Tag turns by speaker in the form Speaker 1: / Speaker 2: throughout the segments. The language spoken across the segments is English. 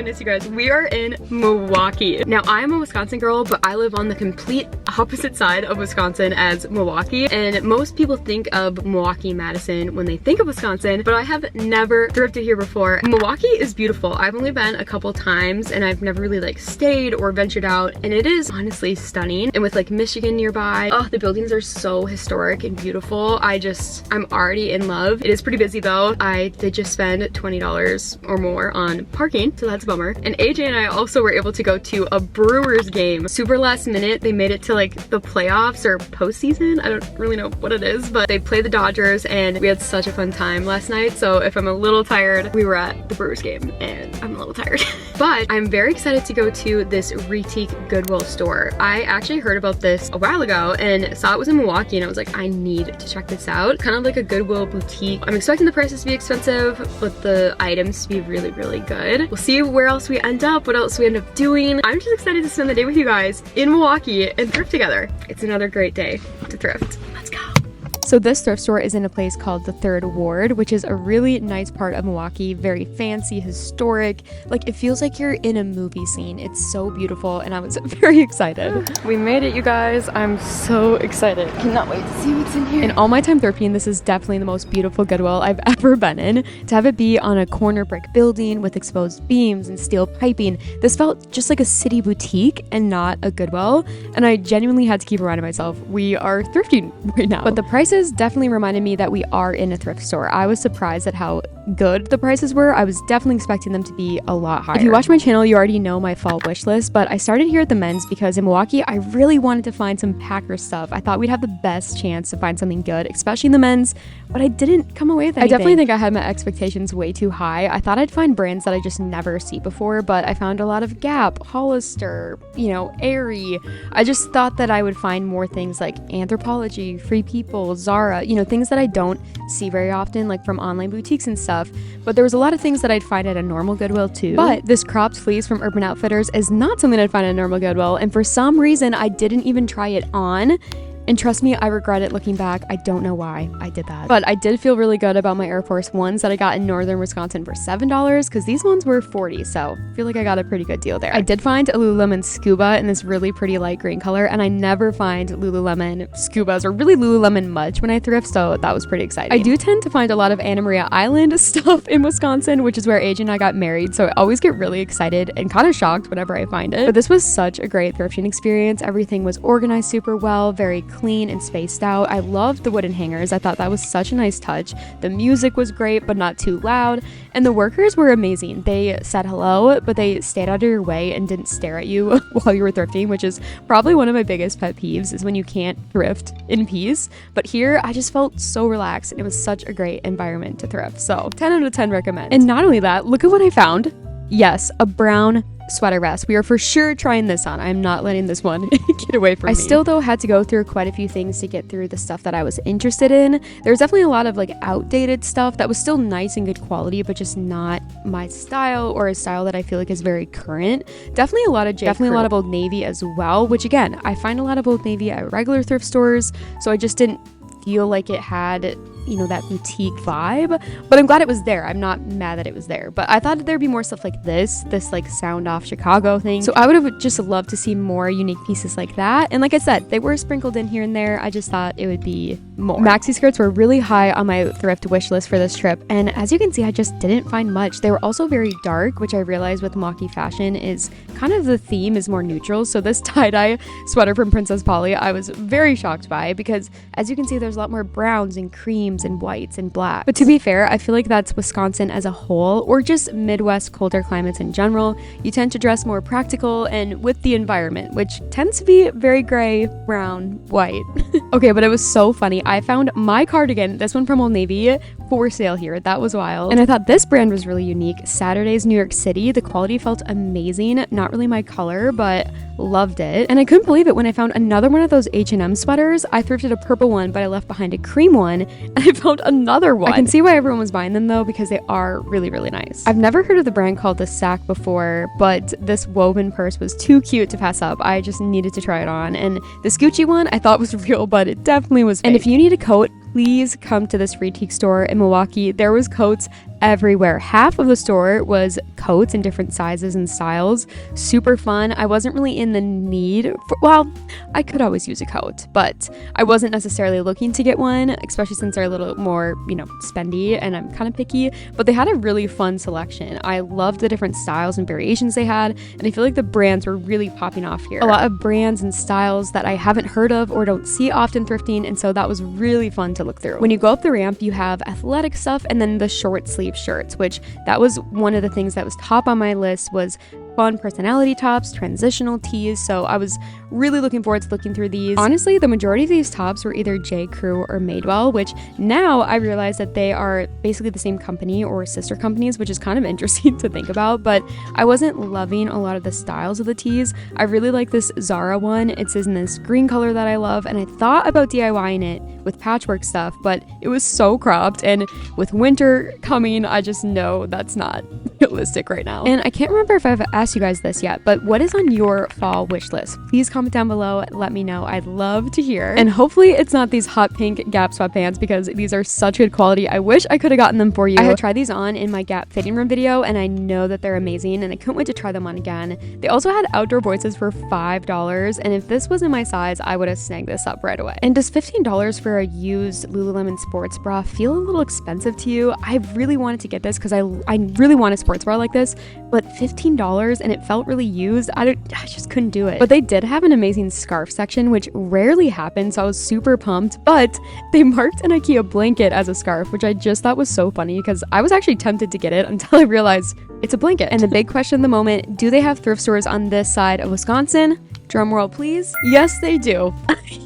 Speaker 1: goodness, you guys, we are in Milwaukee. Now, I'm a Wisconsin girl, but I live on the complete opposite side of Wisconsin as Milwaukee, and most people think of Milwaukee, Madison when they think of Wisconsin, but I have never thrifted here before. Milwaukee is beautiful. I've only been a couple times, and I've never really like stayed or ventured out, and it is honestly stunning. And with like Michigan nearby, oh, the buildings are so historic and beautiful. I'm already in love. It is pretty busy though. I did just spend $20 or more on parking, so that's a bummer. And AJ and I also were able to go to a Brewers game. Super last minute, they made it to like the playoffs or postseason. I don't really know what it is, but they play the Dodgers and we had such a fun time last night. So if I'm a little tired, we were at the Brewers game and I'm a little tired. But I'm very excited to go to this Retique Goodwill store. I actually heard about this a while ago and saw it was in Milwaukee, and I was like, I need to check this out. Kind of like a Goodwill boutique. I'm expecting the prices to be expensive, but the items to be really, really good. We'll see where else we end up, what else we end up doing. I'm just excited to spend the day with you guys in Milwaukee and thrift together. It's another great day to thrift. Let's go. So this thrift store is in a place called the 3rd Ward, which is a really nice part of Milwaukee, very fancy, historic. Like, it feels like you're in a movie scene. It's so beautiful, and I was very excited. We made it, you guys. I'm so excited. Cannot wait to see what's in here. In all my time thrifting, this is definitely the most beautiful Goodwill I've ever been in. To have it be on a corner brick building with exposed beams and steel piping, this felt just like a city boutique and not a Goodwill, and I genuinely had to keep reminding myself, we are thrifting right now. But the prices definitely reminded me that we are in a thrift store. I was surprised at how good the prices were. I was definitely expecting them to be a lot higher. If you watch my channel, you already know my fall wish list, but I started here at the men's because in Milwaukee, I really wanted to find some Packer stuff. I thought we'd have the best chance to find something good, especially in the men's, but I didn't come away with anything. I definitely think I had my expectations way too high. I thought I'd find brands that I just never see before, but I found a lot of Gap, Hollister, you know, Aerie. I just thought that I would find more things like Anthropologie, Free People, Zara, you know, things that I don't see very often, like from online boutiques and stuff. But there was a lot of things that I'd find at a normal Goodwill too. But this cropped fleece from Urban Outfitters is not something I'd find at a normal Goodwill, and for some reason I didn't even try it on. And trust me, I regret it looking back. I don't know why I did that. But I did feel really good about my Air Force Ones that I got in northern Wisconsin for $7, because these ones were $40, so I feel like I got a pretty good deal there. I did find a Lululemon Scuba in this really pretty light green color, and I never find Lululemon Scubas or really Lululemon much when I thrift, so that was pretty exciting. I do tend to find a lot of Anna Maria Island stuff in Wisconsin, which is where AJ and I got married, so I always get really excited and kind of shocked whenever I find it. But this was such a great thrifting experience. Everything was organized super well, very clean and spaced out. I loved the wooden hangers. I thought that was such a nice touch. The music was great, but not too loud. And the workers were amazing. They said hello, but they stayed out of your way and didn't stare at you while you were thrifting, which is probably one of my biggest pet peeves, is when you can't thrift in peace. But here, I just felt so relaxed, and it was such a great environment to thrift. So 10 out of 10 recommend. And not only that, look at what I found. Yes, a brown sweater vest. We are for sure trying this on. I'm not letting this one get away from me. I still though had to go through quite a few things to get through the stuff that I was interested in. There's definitely a lot of like outdated stuff that was still nice and good quality, but just not my style, or a style that I feel like is very current. Definitely a lot of definitely a lot of Old Navy as well, which again, I find a lot of Old Navy at regular thrift stores, so I just didn't feel like it had, you know, that boutique vibe, but I'm glad it was there. I'm not mad that it was there, but I thought there'd be more stuff like this like Sound Off Chicago thing. So I would have just loved to see more unique pieces like that. And like I said, they were sprinkled in here and there. I just thought it would be more. Maxi skirts were really high on my thrift wish list for this trip, and as you can see, I just didn't find much. They were also very dark, which I realized with Milwaukee fashion is kind of the theme is more neutral. So this tie-dye sweater from Princess Polly, I was very shocked by, because as you can see, there's a lot more browns and creams and whites and black. But to be fair, I feel like that's Wisconsin as a whole, or just Midwest colder climates in general. You tend to dress more practical and with the environment, which tends to be very gray, brown, white. Okay, but it was so funny. I found my cardigan, this one from Old Navy, for sale here. That was wild. And I thought this brand was really unique. Saturday's New York City. The quality felt amazing. Not really my color, but loved it. And I couldn't believe it when I found another one of those H&M sweaters. I thrifted a purple one, but I left behind a cream one, and I found another one. I can see why everyone was buying them though, because they are really, really nice. I've never heard of the brand called the Sack before, but this woven purse was too cute to pass up. I just needed to try it on. And the Scoochie one I thought was real, but it definitely was fake. And if you need a coat, please come to this boutique store in Milwaukee. There was coats everywhere. Half of the store was coats in different sizes and styles. Super fun. I wasn't really in the need for, well, I could always use a coat, but I wasn't necessarily looking to get one, especially since they're a little more, spendy and I'm kind of picky, but they had a really fun selection. I loved the different styles and variations they had, and I feel like the brands were really popping off here. A lot of brands and styles that I haven't heard of or don't see often thrifting, and so that was really fun to look through. When you go up the ramp, you have athletic stuff and then the short sleeve shirts, which that was one of the things that was top on my list, was fun personality tops, transitional tees. So I was really looking forward to looking through these. Honestly, the majority of these tops were either J. Crew or Madewell, which now I realize that they are basically the same company or sister companies, which is kind of interesting to think about, but I wasn't loving a lot of the styles of the tees. I really like this Zara one. It's in this green color that I love, and I thought about DIYing it with patchwork stuff, but it was so cropped, and with winter coming, I just know that's not realistic right now. And I can't remember if I've asked you guys this yet, but what is on your fall wish list? Please comment down below, let me know. I'd love to hear. And hopefully it's not these hot pink Gap sweatpants, because these are such good quality. I wish I could have gotten them for you. I had tried these on in my Gap fitting room video, and I know that they're amazing, and I couldn't wait to try them on again. They also had outdoor voices for $5, and if this was in my size, I would have snagged this up right away. And does $15 for a used Lululemon sports bra feel a little expensive to you? I really wanted to get this because I really want a sports bra like this, but $15 and it felt really used. I just couldn't do it. But they did have an amazing scarf section, which rarely happens, so I was super pumped. But they marked an IKEA blanket as a scarf, which I just thought was so funny because I was actually tempted to get it until I realized it's a blanket. And the big question of the moment, do they have thrift stores on this side of Wisconsin? Drum roll, please. Yes, they do.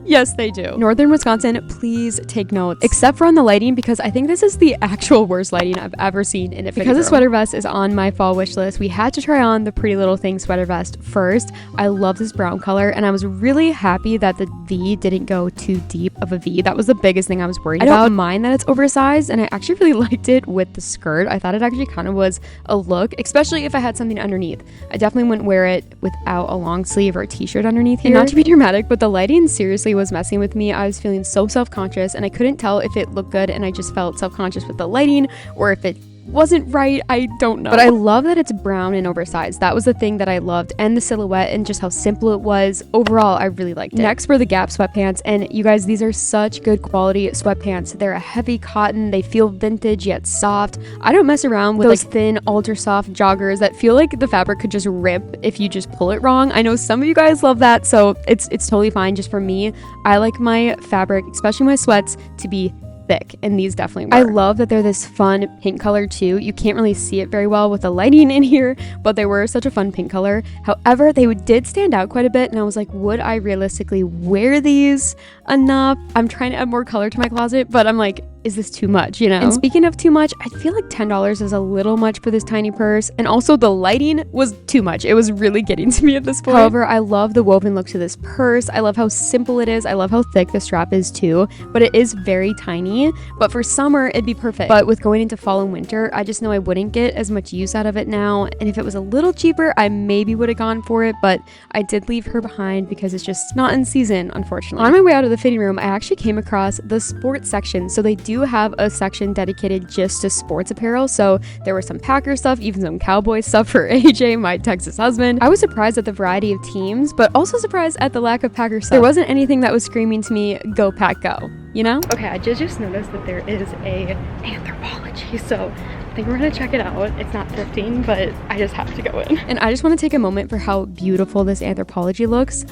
Speaker 1: Yes, they do. Northern Wisconsin, please take notes. Except for on the lighting, because I think this is the actual worst lighting I've ever seen in a fitting room. Because the sweater vest is on my fall wish list, we had to try on the Pretty Little Thing sweater vest first. I love this brown color, and I was really happy that the V didn't go too deep of a V. That was the biggest thing I was worried about. I don't mind that it's oversized, and I actually really liked it with the skirt. I thought it actually kind of was a look, especially if I had something underneath. I definitely wouldn't wear it without a long sleeve or a t-shirt underneath here. And not to be dramatic, but the lighting seriously was messing with me. I was feeling so self-conscious, and I couldn't tell if it looked good, and I just felt self-conscious with the lighting, or if it wasn't right. I don't know. But I love that it's brown and oversized. That was the thing that I loved, and the silhouette and just how simple it was. Overall, I really liked it. Next were the Gap sweatpants, and you guys, these are such good quality sweatpants. They're a heavy cotton. They feel vintage yet soft. I don't mess around with those thin, ultra soft joggers that feel like the fabric could just rip if you just pull it wrong. I know some of you guys love that, so it's totally fine. Just for me, I like my fabric, especially my sweats, to be thick, and these definitely were. I love that they're this fun pink color too. You can't really see it very well with the lighting in here, but they were such a fun pink color. However, they did stand out quite a bit, and I was like, would I realistically wear these enough? I'm trying to add more color to my closet, but I'm like, is this too much, And speaking of too much, I feel like $10 is a little much for this tiny purse, and also the lighting was too much. It was really getting to me at this point. However, I love the woven look to this purse. I love how simple it is. I love how thick the strap is too, but it is very tiny. But for summer, it'd be perfect. But with going into fall and winter, I just know I wouldn't get as much use out of it now, and if it was a little cheaper, I maybe would have gone for it, but I did leave her behind because it's just not in season, unfortunately. On my way out of the fitting room, I actually came across the sports section. So they do have a section dedicated just to sports apparel, so there was some Packer stuff, even some Cowboy stuff for AJ, my Texas husband. I was surprised at the variety of teams, but also surprised at the lack of Packer stuff. There wasn't anything that was screaming to me, go Pack go, Okay, I just noticed that there is a Anthropologie, so I think we're gonna check it out. It's not thrifting, but I just have to go in. And I just want to take a moment for how beautiful this Anthropologie looks.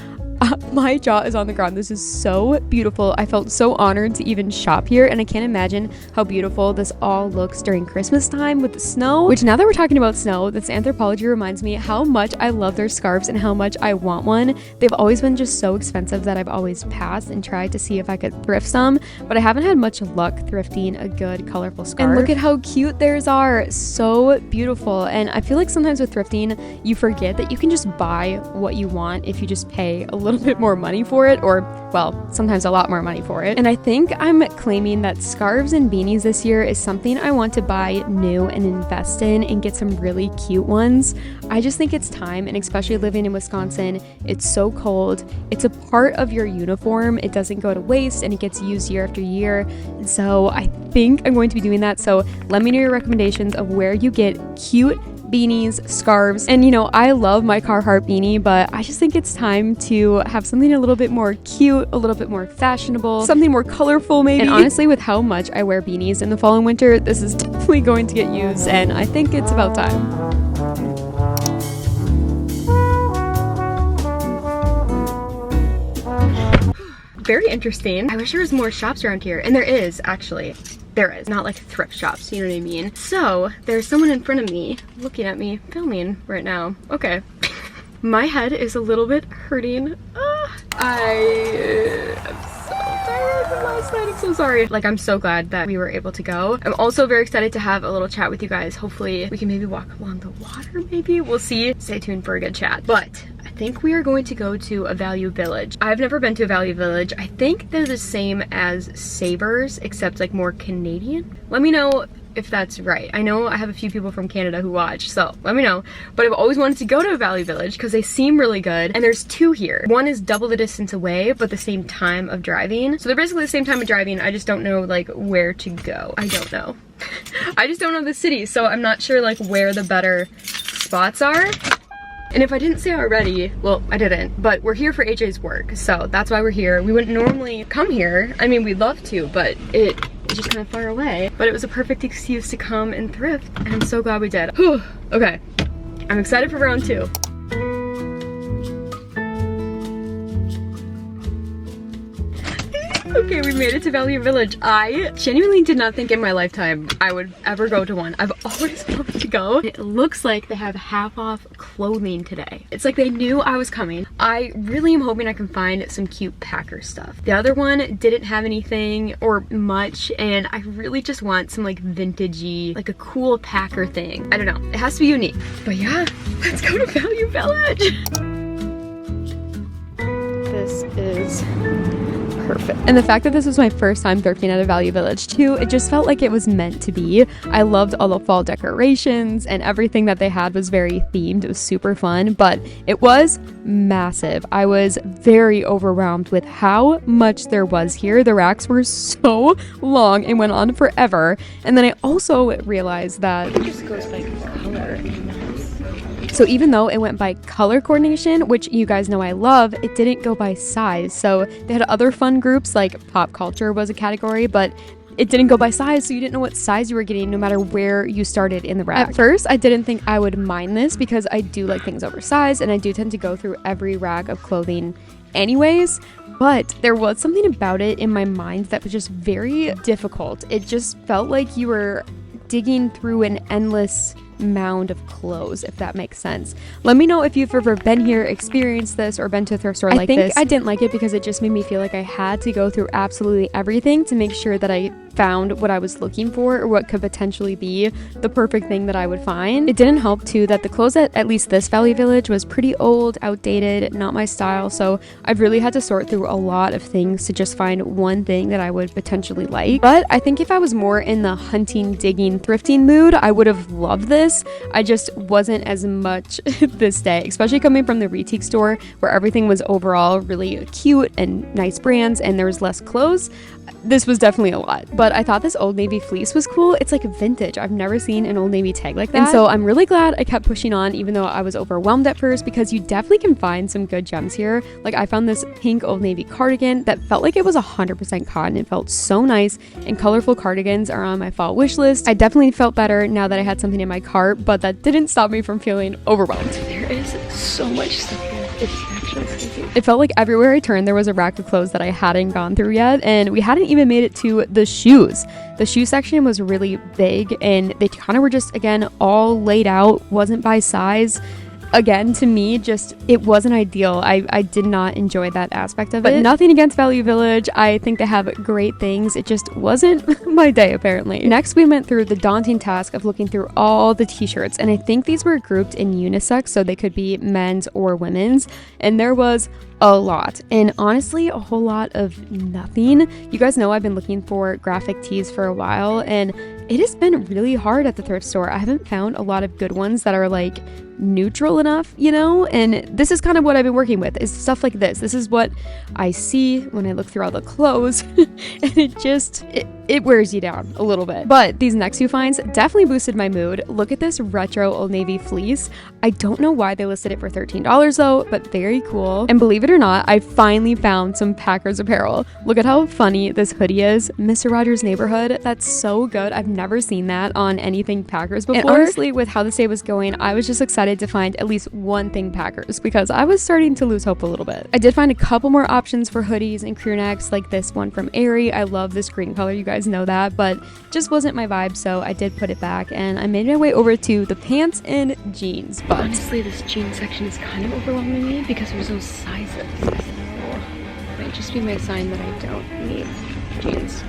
Speaker 1: My jaw is on the ground. This is so beautiful. I felt so honored to even shop here, and I can't imagine how beautiful this all looks during Christmas time with the snow, which now that we're talking about snow, this Anthropologie reminds me how much I love their scarves and how much I want one. They've always been just so expensive that I've always passed and tried to see if I could thrift some, but I haven't had much luck thrifting a good colorful scarf. And look at how cute theirs are. So beautiful. And I feel like sometimes with thrifting, you forget that you can just buy what you want if you just pay a little little bit more money for it, or well, sometimes a lot more money for it. And I think I'm claiming that scarves and beanies this year is something I want to buy new and invest in and get some really cute ones. I just think it's time, and especially living in Wisconsin, it's so cold. It's a part of your uniform. It doesn't go to waste and it gets used year after year. And so I think I'm going to be doing that. So let me know your recommendations of where you get cute beanies, scarves, and you know, I love my Carhartt beanie, but I just think it's time to have something a little bit more cute, a little bit more fashionable, something more colorful maybe. And honestly, with how much I wear beanies in the fall and winter, this is definitely going to get used, and I think it's about time. Very interesting. I wish there was more shops around here, and there is actually. There is, not like thrift shops, you know what I mean? So there's someone in front of me looking at me filming right now. Okay. My head is a little bit hurting. I am so tired from last night. I'm so sorry. Like, I'm so glad that we were able to go. I'm also very excited to have a little chat with you guys. Hopefully we can maybe walk along the water, maybe. We'll see. Stay tuned for a good chat. But I think we are going to go to a value village. I've never been to a value village. I think they're the same as Savers, except like more Canadian. Let me know if that's right. I know I have a few people from Canada who watch, so let me know. But I've always wanted to go to a value village because they seem really good. And there's two here. One is double the distance away, but the same time of driving. So they're basically the same time of driving. I just don't know like where to go. I don't know. I just don't know the city, so I'm not sure like where the better spots are. And if I didn't say already, well, I didn't, but we're here for AJ's work, so that's why we're here. We wouldn't normally come here. I mean, we'd love to, but it's just kind of far away. But it was a perfect excuse to come and thrift, and I'm so glad we did. Whew. Okay, I'm excited for round 2. Okay, we made it to Value Village. I genuinely did not think in my lifetime I would ever go to one. I've always wanted to go. It looks like they have half off clothing today. It's like they knew I was coming. I really am hoping I can find some cute Packer stuff. The other one didn't have anything or much, and I really just want some like vintagey, like a cool Packer thing. I don't know. It has to be unique. But yeah, let's go to Value Village. This is perfect. And the fact that this was my first time thrifting at a Value Village too, it just felt like it was meant to be. I loved all the fall decorations, and everything that they had was very themed. It was super fun, but it was massive. I was very overwhelmed with how much there was here. The racks were so long and went on forever. And then I also realized that it just goes by color. So even though it went by color coordination, which you guys know I love, it didn't go by size. So they had other fun groups, like pop culture was a category, but it didn't go by size, so you didn't know what size you were getting no matter where you started in the rack. At first, I didn't think I would mind this because I do like things oversized, and I do tend to go through every rack of clothing anyways, but there was something about it in my mind that was just very difficult. It just felt like you were digging through an endless mound of clothes, if that makes sense. Let me know if you've ever been here, experienced this, or been to a thrift store like this. I think I didn't like it because it just made me feel like I had to go through absolutely everything to make sure that I found what I was looking for, or what could potentially be the perfect thing that I would find. It didn't help too that the clothes at least this Value Village was pretty old, outdated, not my style, so I've really had to sort through a lot of things to just find one thing that I would potentially like. But I think if I was more in the hunting, digging, thrifting mood, I would have loved this. I just wasn't as much this day, especially coming from the Retique store where everything was overall really cute and nice brands and there was less clothes. This was definitely a lot, but I thought this Old Navy fleece was cool. It's like vintage. I've never seen an Old Navy tag like that. And so I'm really glad I kept pushing on, even though I was overwhelmed at first, because you definitely can find some good gems here. Like I found this pink Old Navy cardigan that felt like it was 100% cotton. It felt so nice, and colorful cardigans are on my fall wish list. I definitely felt better now that I had something in my cart, but that didn't stop me from feeling overwhelmed. There is so much stuff here. It's actually crazy. It felt like everywhere I turned there was a rack of clothes that I hadn't gone through yet, and we hadn't even made it to the shoes. The shoe section was really big, and they kind of were just, again, all laid out, wasn't by size. again, to me, just it wasn't ideal. I did not enjoy that aspect of it. But nothing against Value Village. I think they have great things. It just wasn't my day, apparently. Next, we went through the daunting task of looking through all the t-shirts, and I think these were grouped in unisex, so they could be men's or women's, and there was a lot, and honestly a whole lot of nothing. You guys know I've been looking for graphic tees for a while, and it has been really hard at the thrift store. I haven't found a lot of good ones that are like neutral enough, you know, and this is kind of what I've been working with, is stuff like this. This is what I see when I look through all the clothes and it wears you down a little bit. But these next few finds definitely boosted my mood. Look at this retro Old Navy fleece. I don't know why they listed it for $13 though, but very cool. And believe it or not, I finally found some Packers apparel. Look at how funny this hoodie is. Mr. Rogers' Neighborhood. That's so good. I've never seen that on anything Packers before. And honestly, with how this day was going, I was just excited to find at least one thing Packers because I was starting to lose hope a little bit. I did find a couple more options for hoodies and crew necks, like this one from Aerie. I love this green color, you guys know that, but just wasn't my vibe, so I did put it back, and I made my way over to the pants and jeans. But honestly, this jean section is kind of overwhelming me because there's those sizes. Might just be my sign that I don't need jeans.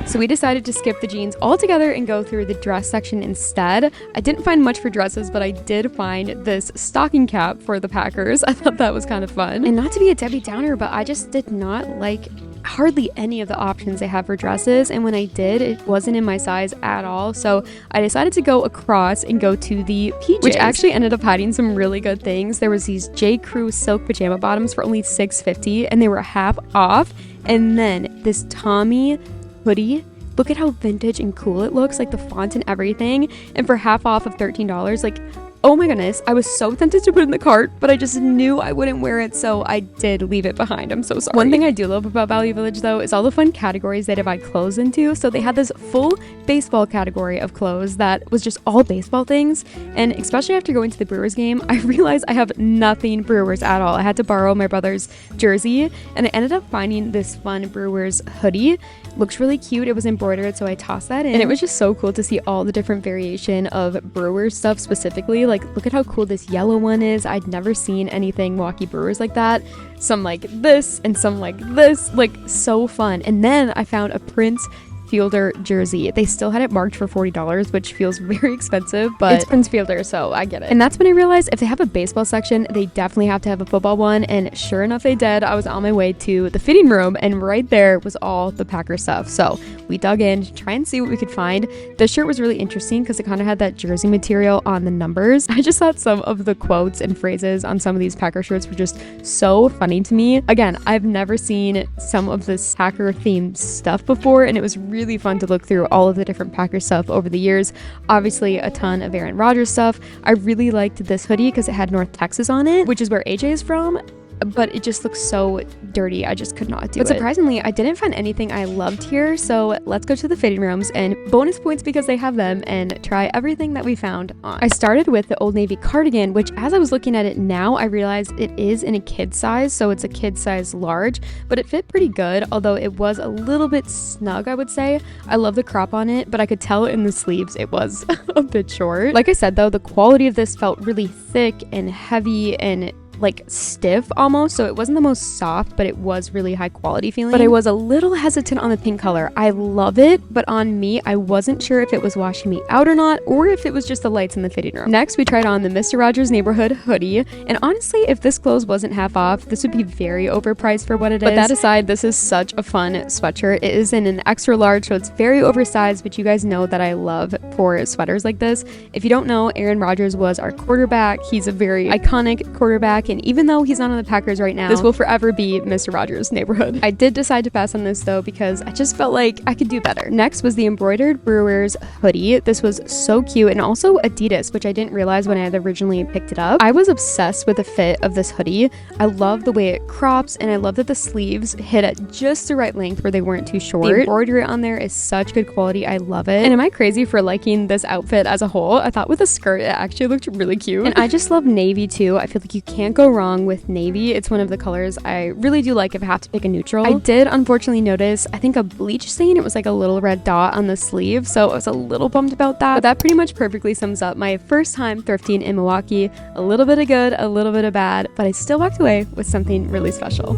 Speaker 1: So we decided to skip the jeans altogether and go through the dress section instead. I didn't find much for dresses, but I did find this stocking cap for the Packers. I thought that was kind of fun. And not to be a Debbie Downer, but I just did not like hardly any of the options they have for dresses, and when I did, it wasn't in my size at all, so I decided to go across and go to the PJs, which actually ended up hiding some really good things. There was these J. Crew silk pajama bottoms for only $6.50, and they were half off, and then this Tommy hoodie. Look at how vintage and cool it looks, like the font and everything, and for half off of $13, like, oh my goodness, I was so tempted to put it in the cart, but I just knew I wouldn't wear it, so I did leave it behind. I'm so sorry. One thing I do love about Value Village, though, is all the fun categories they divide clothes into. So they had this full baseball category of clothes that was just all baseball things, and especially after going to the Brewers game, I realized I have nothing Brewers at all. I had to borrow my brother's jersey, and I ended up finding this fun Brewers hoodie. Looks really cute. It was embroidered, so I tossed that in, and it was just so cool to see all the different variation of Brewers stuff specifically. Like, look at how cool this yellow one is. I'd never seen anything Milwaukee Brewers like that. Some like this and some like this, like so fun. And then I found a Prince Fielder jersey. They still had it marked for $40, which feels very expensive, but it's Prince Fielder, so I get it. And that's when I realized if they have a baseball section, they definitely have to have a football one, and sure enough they did. I was on my way to the fitting room, and right there was all the Packer stuff. So we dug in to try and see what we could find. This shirt was really interesting because it kind of had that jersey material on the numbers. I just thought some of the quotes and phrases on some of these Packer shirts were just so funny to me. Again, I've never seen some of this Packer themed stuff before, and it was really fun to look through all of the different Packer stuff over the years. Obviously a ton of Aaron Rodgers stuff. I really liked this hoodie because it had North Texas on it, which is where AJ is from, but it just looks so dirty. I just could not do it. But surprisingly, I didn't find anything I loved here, so let's go to the fitting rooms and bonus points because they have them and try everything that we found on. I started with the Old Navy cardigan, which as I was looking at it now, I realized it is in a kid size, so it's a kid size large, but it fit pretty good, although it was a little bit snug, I would say. I love the crop on it, but I could tell in the sleeves it was a bit short. Like I said though, the quality of this felt really thick and heavy and like stiff almost, so it wasn't the most soft, but it was really high quality feeling. But I was a little hesitant on the pink color. I love it, but on me I wasn't sure if it was washing me out or not, or if it was just the lights in the fitting room. Next we tried on the Mr. Rogers Neighborhood hoodie, and honestly if this clothes wasn't half off, this would be very overpriced for what it is. But that aside, this is such a fun sweatshirt. It is in an extra large, so it's very oversized, but you guys know that I love for sweaters like this. If you don't know, Aaron Rodgers was our quarterback. He's a very iconic quarterback, and even though he's not on the Packers right now, this will forever be Mr. Rogers' Neighborhood. I did decide to pass on this though because I just felt like I could do better. Next was the embroidered Brewers hoodie. This was so cute, and also Adidas, which I didn't realize when I had originally picked it up. I was obsessed with the fit of this hoodie. I love the way it crops, and I love that the sleeves hit at just the right length where they weren't too short. The embroidery on there is such good quality. I love it. And am I crazy for liking this outfit as a whole? I thought with a skirt it actually looked really cute. And I just love navy too. I feel like you can't go wrong with navy. It's one of the colors I really do like if I have to pick a neutral. I did unfortunately notice, I think, a bleach stain. It was like a little red dot on the sleeve, so I was a little bummed about that. But that pretty much perfectly sums up my first time thrifting in Milwaukee. A little bit of good, a little bit of bad, but I still walked away with something really special.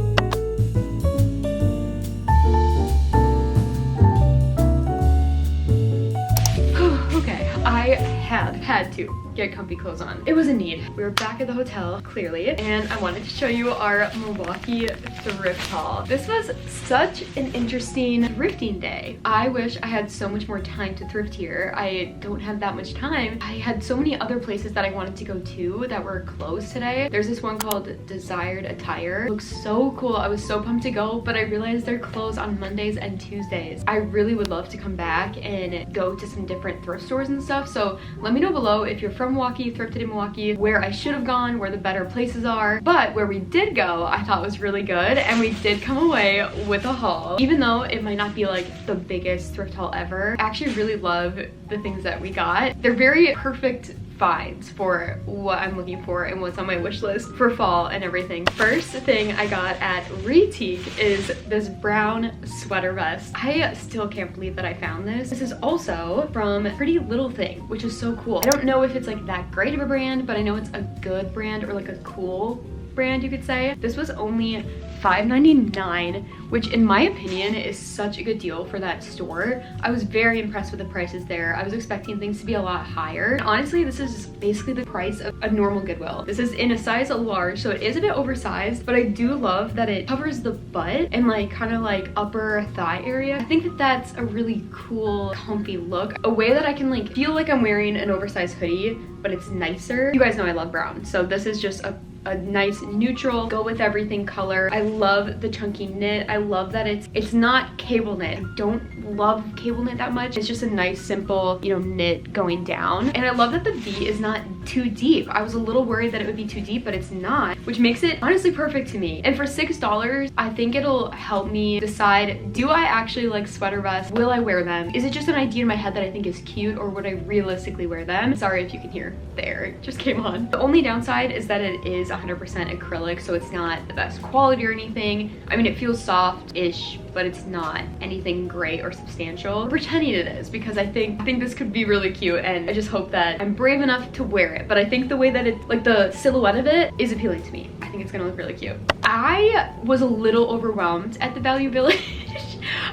Speaker 1: Okay, I had to get comfy clothes on. It was a need. We were back at the hotel, clearly, and I wanted to show you our Milwaukee thrift haul. This was such an interesting thrifting day. I wish I had so much more time to thrift here. I don't have that much time. I had so many other places that I wanted to go to that were closed today. There's this one called Desired Attire. It looks so cool. I was so pumped to go, but I realized they're closed on Mondays and Tuesdays. I really would love to come back and go to some different thrift stores and stuff, so let me know below if you're from Milwaukee, thrifted in Milwaukee, where I should have gone, where the better places are. But where we did go, I thought was really good, and we did come away with a haul. Even though it might not be like the biggest thrift haul ever, I actually really love the things that we got. They're very perfect finds for what I'm looking for and what's on my wish list for fall and everything. First thing I got at Retique is this brown sweater vest. I still can't believe that I found this. This is also from Pretty Little Thing, which is so cool. I don't know if it's like that great of a brand, but I know it's a good brand, or like a cool brand, you could say. This was only $5.99, which in my opinion is such a good deal for that store. I was very impressed with the prices there. I was expecting things to be a lot higher. And honestly, this is basically the price of a normal Goodwill. This is in a size large, so it is a bit oversized, but I do love that it covers the butt and like kind of like upper thigh area. I think that that's a really cool, comfy look. A way that I can like feel like I'm wearing an oversized hoodie, but it's nicer. You guys know I love brown, so this is just a nice neutral go with everything color. I love the chunky knit. I love that it's not cable knit. I don't love cable knit that much. It's just a nice simple, you know, knit going down. And I love that the V is not too deep. I was a little worried that it would be too deep, but it's not, which makes it honestly perfect to me. And for $6, I think it'll help me decide, do I actually like sweater vests? Will I wear them? Is it just an idea in my head that I think is cute, or would I realistically wear them? Sorry if you can hear the air, it just came on. The only downside is that it is 100% acrylic, so it's not the best quality or anything. I mean, it feels soft-ish, but it's not anything great or substantial. I'm pretending it is, because I think this could be really cute, and I just hope that I'm brave enough to wear it. But I think the way that it, like the silhouette of it, is appealing to me. I think it's gonna look really cute. I was a little overwhelmed at the Value Village.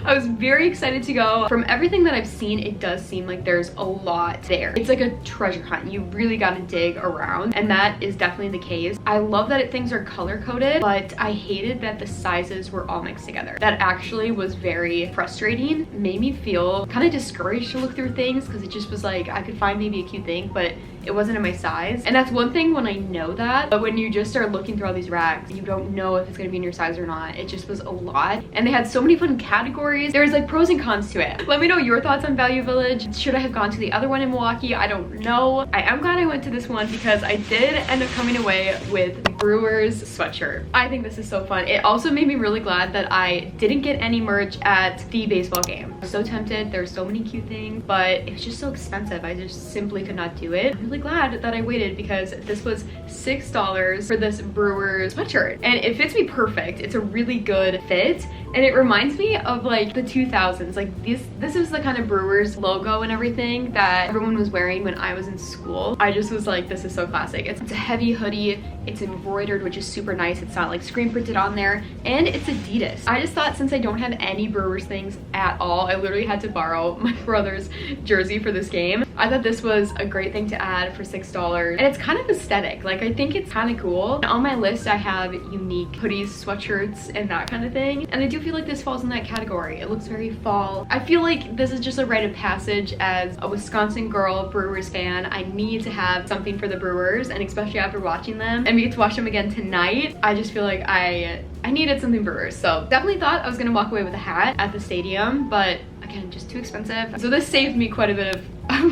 Speaker 1: I was very excited to go. From everything that I've seen, it does seem like there's a lot there. It's like a treasure hunt. You really gotta dig around, and that is definitely the case. I love that things are color-coded, but I hated that the sizes were all mixed together. That actually was very frustrating. Made me feel kind of discouraged to look through things, because it just was like, I could find maybe a cute thing, but it wasn't in my size. And that's one thing when I know that, but when you just start looking through all these racks, you don't know if it's gonna be in your size or not. It just was a lot. And they had so many fun categories. There's like pros and cons to it. Let me know your thoughts on Value Village. Should I have gone to the other one in Milwaukee? I don't know. I am glad I went to this one, because I did end up coming away with the Brewers sweatshirt. I think this is so fun. It also made me really glad that I didn't get any merch at the baseball game. I was so tempted. There's so many cute things, but it was just so expensive. I just simply could not do it. I'm really glad that I waited, because this was $6 for this Brewers sweatshirt, and it fits me perfect. It's a really good fit, and it reminds me of like the 2000s. Like this is the kind of Brewers logo and everything that everyone was wearing when I was in school. I just was like, this is so classic. It's a heavy hoodie. It's embroidered, which is super nice. It's not like screen printed on there, and it's Adidas. I just thought, since I don't have any Brewers things at all, I literally had to borrow my brother's jersey for this game. I thought this was a great thing to add for $6, and it's kind of aesthetic. Like, I think it's kind of cool. On my list, I have unique hoodies, sweatshirts, and that kind of thing, and I do feel like this falls in that category. It looks very fall. I feel like this is just a rite of passage as a Wisconsin girl Brewers fan. I need to have something for the Brewers, and especially after watching them, and we get to watch them again tonight, I just feel like I needed something Brewers. So definitely thought I was gonna walk away with a hat at the stadium, but again, just too expensive. So this saved me quite a bit of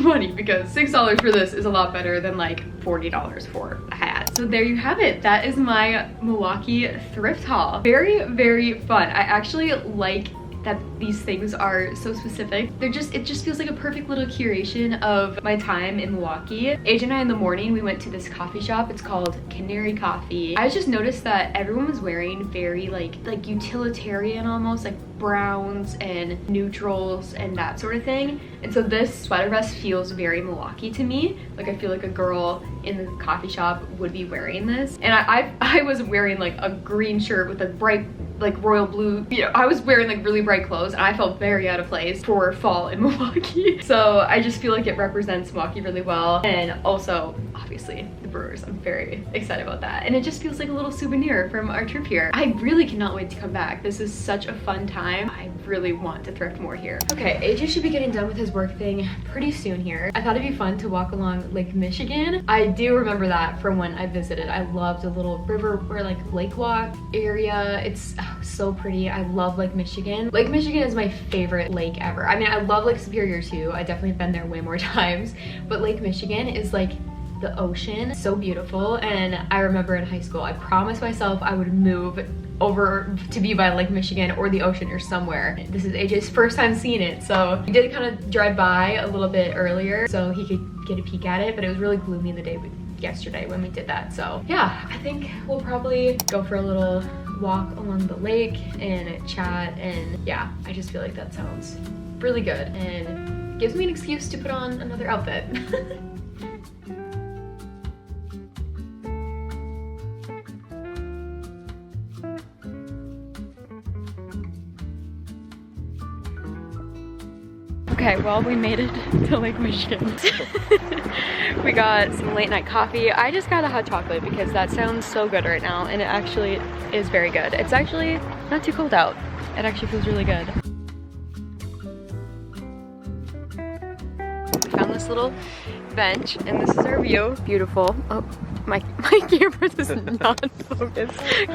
Speaker 1: money, because $6 for this is a lot better than like $40 for a hat. So there you have it. That is my Milwaukee thrift haul. Very, very fun. I actually like that these things are so specific. It just feels like a perfect little curation of my time in Milwaukee. AJ and I in the morning, we went to this coffee shop. It's called Canary Coffee. I just noticed that everyone was wearing very like utilitarian almost, like browns and neutrals and that sort of thing. And so this sweater vest feels very Milwaukee to me. Like I feel like a girl in the coffee shop would be wearing this. And I was wearing like a green shirt with a bright like royal blue, you know, I was wearing like really bright clothes and I felt very out of place for fall in Milwaukee. So I just feel like it represents Milwaukee really well. And also obviously the Brewers, I'm very excited about that. And it just feels like a little souvenir from our trip here. I really cannot wait to come back. This is such a fun time. I really want to thrift more here. Okay, AJ should be getting done with his work thing pretty soon here. I thought it'd be fun to walk along Lake Michigan. I do remember that from when I visited. I loved the little river or like lake walk area. It's so pretty. I love Lake Michigan. Lake Michigan is my favorite lake ever. I mean, I love Lake Superior too. I definitely have been there way more times, but Lake Michigan is like the ocean, so beautiful. And I remember in high school, I promised myself I would move over to be by Lake Michigan or the ocean or somewhere. This is AJ's first time seeing it, so he did kind of drive by a little bit earlier so he could get a peek at it, but it was really gloomy the day yesterday when we did that. So yeah, I think we'll probably go for a little walk along the lake and chat, and yeah, I just feel like that sounds really good and gives me an excuse to put on another outfit. Okay, well, we made it to Lake Michigan. We got some late night coffee. I just got a hot chocolate because that sounds so good right now, and it actually is very good. It's actually not too cold out. It actually feels really good. We found this little bench, and this is our view. Beautiful. Oh, my camera does not focus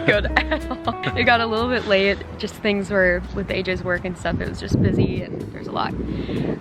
Speaker 1: good at all. It got a little bit late, just things were with AJ's work and stuff. It was just busy and there's a lot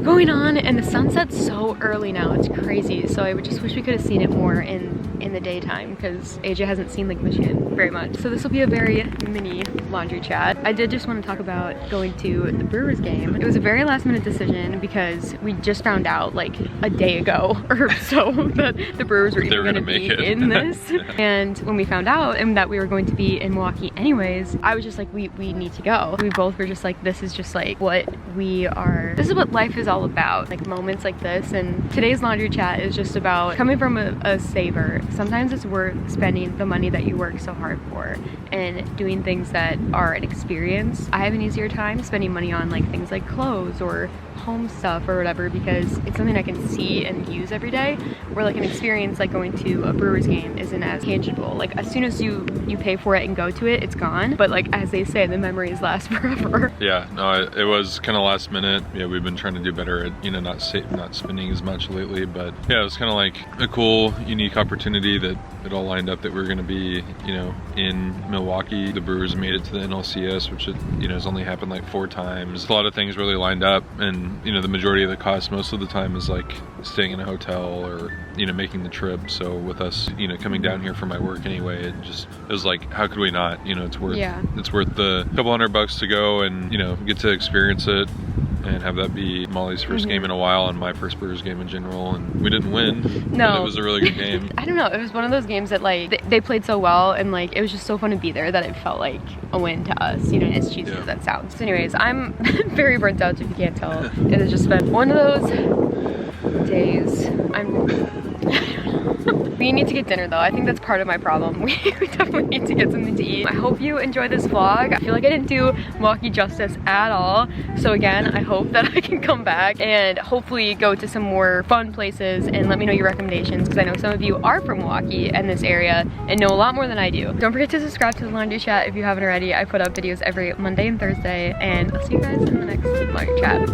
Speaker 1: going on, and the sunset's so early now, it's crazy. So I would just wish we could have seen it more in the daytime because AJ hasn't seen Lake Michigan very much. So this will be a very mini laundry chat. I did just want to talk about going to the Brewers game. It was a very last minute decision because we just found out like a day ago or so that the Brewers were even going to be in this. And when we found out and that we were going to be in Milwaukee anyways, I was just like, we need to go. We both were just like, this is just like what we are, this is what life is all about, like moments like this. And today's laundry chat is just about coming from a saver. Sometimes it's worth spending the money that you work so hard for and doing things that are an experience. I have an easier time spending money on like things like clothes or home stuff or whatever because it's something I can see and use every day, where like an experience like going to a Brewers game isn't as tangible. Like as soon as you pay for it and go to it, it's gone. But like as they say, the memories last forever.
Speaker 2: Yeah, no, it was kind of last minute. Yeah, we've been trying to do better at, you know, not spending as much lately, but yeah, it was kind of like a cool, unique opportunity that it all lined up that we were going to be, you know, in Milwaukee. The Brewers made it to the NLCS, which, you know, has only happened like 4 times. A lot of things really lined up, and, you know, the majority of the cost most of the time is like staying in a hotel or, you know, making the trip. So with us, you know, coming down here for my work anyway, it was like, how could we not? You know, it's worth the couple $100 to go and, you know, get to experience it and have that be Molly's first game in a while and my first Brewers game in general. And we didn't win. No, but it was a really good game.
Speaker 1: I don't know, it was one of those games that like they played so well, and like it was just so fun to be there that it felt like a win to us, you know, as cheesy as that sounds. So anyways, I'm very burnt out if you can't tell. It has just been one of those days. We need to get dinner though. I think that's part of my problem. We definitely need to get something to eat. I hope you enjoyed this vlog. I feel like I didn't do Milwaukee justice at all. So again, I hope that I can come back and hopefully go to some more fun places and let me know your recommendations, because I know some of you are from Milwaukee and this area and know a lot more than I do. Don't forget to subscribe to the laundry chat if you haven't already. I put up videos every Monday and Thursday, and I'll see you guys in the next laundry chat.